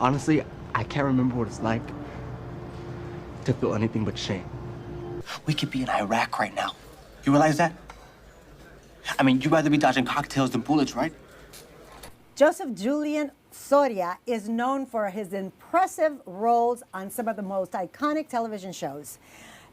Honestly, I can't remember what it's like to feel anything but shame. We could be in Iraq right now. You realize that? I mean, you'd rather be dodging cocktails than bullets, right? Joseph Julian Soria is known for his impressive roles on some of the most iconic television shows.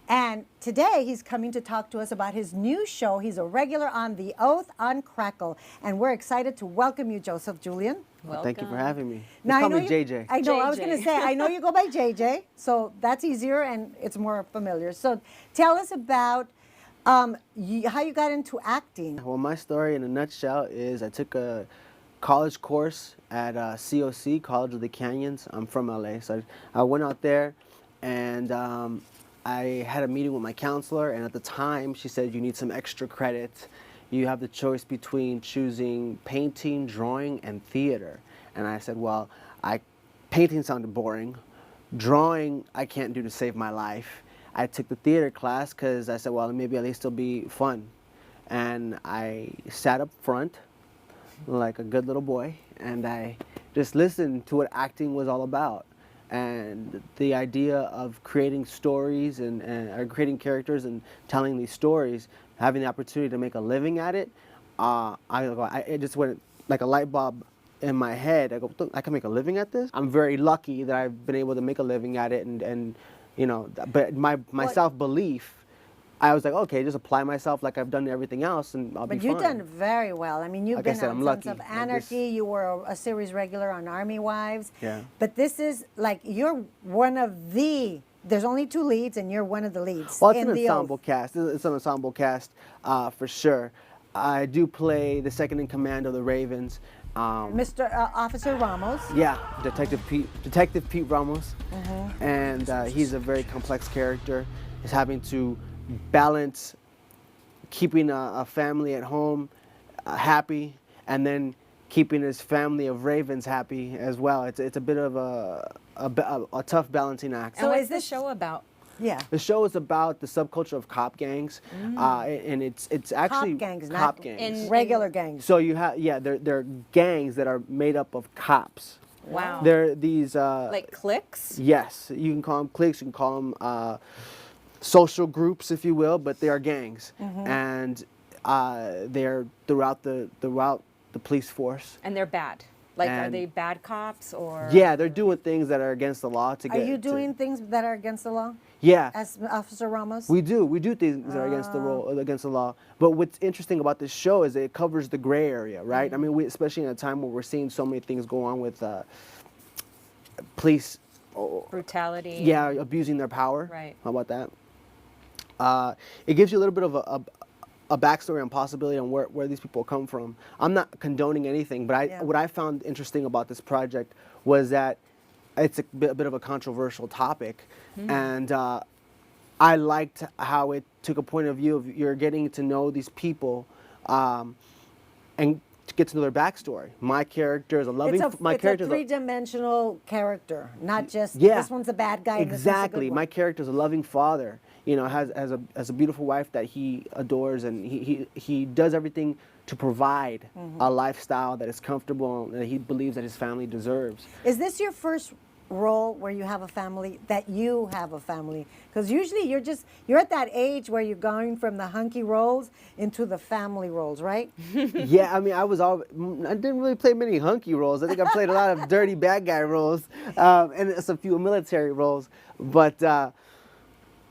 And today he's coming to talk to us about his new show. He's a regular on The Oath on Crackle. And we're excited to welcome you, Joseph Julian. Well, thank you for having me. Now, Call me JJ. I know, JJ. I was going to say, I know you go by JJ, so that's easier and it's more familiar. So tell us about how you got into acting. Well, my story in a nutshell is I took a college course at COC, College of the Canyons. I'm from LA, so I went out there and I had a meeting with my counselor, and at the time she said you need some extra credit. You have the choice between choosing painting, drawing, and theater. And I said, well, painting sounded boring. Drawing, I can't do to save my life. I took the theater class because I said, well, maybe at least it'll be fun. And I sat up front like a good little boy, and I just listened to what acting was all about. And the idea of creating stories or creating characters and telling these stories, having the opportunity to make a living at it, it just went like a light bulb in my head. I go, I can make a living at this? I'm very lucky that I've been able to make a living at it, and you know, but my self-belief, I was like, okay, just apply myself like I've done everything else, and I'll be fine. But you've done very well. I mean, you've been on Sons of Anarchy. You were a series regular on Army Wives. Yeah. But this is like, you're one of the, there's only 2 leads, and you're one of the leads. Well, it's an ensemble cast. It's an ensemble cast for sure. I do play the second in command of the Ravens. Mr. Officer Ramos. Yeah, Detective Pete Ramos. Mm-hmm. And he's a very complex character. He's having to balance keeping a family at home happy, and then keeping his family of Ravens happy as well. It's a bit of a tough balancing act. So what is this show about? Yeah. The show is about the subculture of cop gangs, and it's actually cop gangs, cop not gangs. Regular gangs. So you have they're gangs that are made up of cops. Wow. They're these like cliques? Yes, you can call them cliques. You can call them social groups, if you will, but they are gangs, and they're throughout the police force. And they're bad. Like, are they bad cops or? Yeah, they're doing things that are against the law to get. Are you doing things that are against the law? Yeah. As Officer Ramos? We do things that are against the law. But what's interesting about this show is it covers the gray area, right? I mean, especially in a time where we're seeing so many things go on with police brutality. Yeah, abusing their power. Right. How about that? It gives you a little bit of a backstory and possibility on where these people come from. I'm not condoning anything, but what I found interesting about this project was that it's a bit of a controversial topic, and I liked how it took a point of view of you're getting to know these people, and to get to know their backstory. My character is a loving. It's a three-dimensional character, not just this one's a bad guy. Exactly. And this one's a good one. My character is a loving father. You know, has a beautiful wife that he adores, and he does everything to provide a lifestyle that is comfortable and that he believes that his family deserves. Is this your first role where you have a family, that you have a family? Because usually you're at that age where you're going from the hunky roles into the family roles, right? Yeah, I mean, I didn't really play many hunky roles. I think I played a lot of dirty bad guy roles, and a few military roles, but.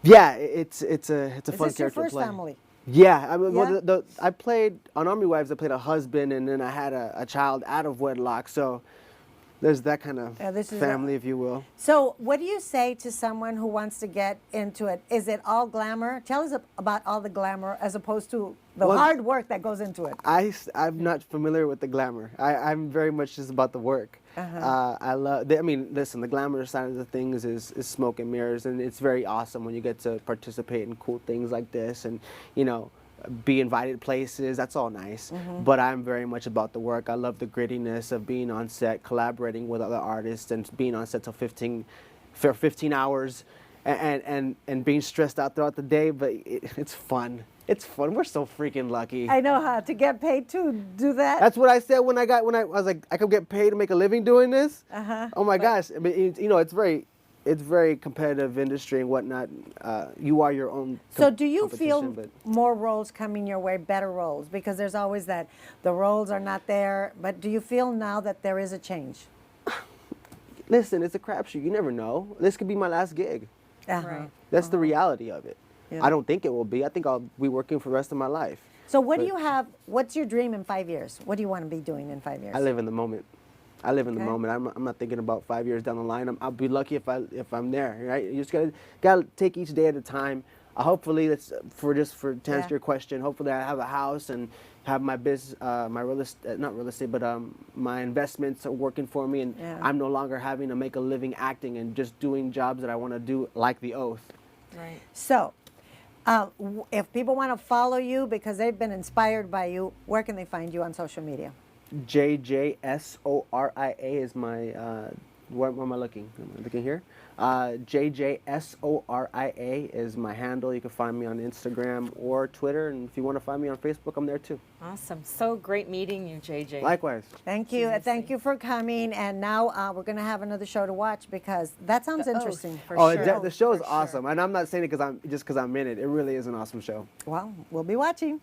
Yeah, it's a fun character to play. Is this your first family? Yeah, I mean, well, I played on Army Wives. I played a husband, and then I had a child out of wedlock. So there's that kind of family, if you will. So what do you say to someone who wants to get into it? Is it all glamour? Tell us about all the glamour as opposed to the hard work that goes into it. I'm not familiar with the glamour. I'm very much just about the work. I mean, listen, the glamour side of the things is smoke and mirrors, and it's very awesome when you get to participate in cool things like this, and you know, be invited places. That's all nice. But I'm very much about the work. I love the grittiness of being on set, collaborating with other artists, and being on set till 15 hours, and being stressed out throughout the day. But it's fun. It's fun. We're so freaking lucky. I know how to get paid to do that. That's what I said when I was like, I could get paid to make a living doing this. Uh-huh. Oh my gosh! I mean, you know, it's very competitive industry and whatnot. You are your own. So do you feel competition, but more roles coming your way, better roles? Because there's always that the roles are not there. But do you feel now that there is a change? listen, it's a crapshoot. You never know. This could be my last gig. Uh-huh. Right. That's the reality of it. Yeah. I don't think it will be. I think I'll be working for the rest of my life. So what do But- you have? What's your dream in 5 years? What do you want to be doing in 5 years? I live in the moment. I live in the Okay. moment. I'm not thinking about 5 years down the line. I'll be lucky if I'm there. Right? You just gotta take each day at a time. Hopefully, that's to answer Yeah. your question. Hopefully, I have a house and have my business, my not real estate, but my investments are working for me, and Yeah. I'm no longer having to make a living acting and just doing jobs that I want to do, like The Oath. Right. So, if people want to follow you because they've been inspired by you, where can they find you on social media? JJ Soria is my. Where am I looking? Am I looking here? JJ Soria is my handle. You can find me on Instagram or Twitter, and if you want to find me on Facebook, I'm there too. Awesome. So great meeting you, JJ. Likewise. Thank you. Thank you for coming. And now we're going to have another show to watch because that sounds The Oath, interesting. for Oh, sure. the show is For awesome, sure. and I'm not saying it because I'm in it. It really is an awesome show. Well, we'll be watching.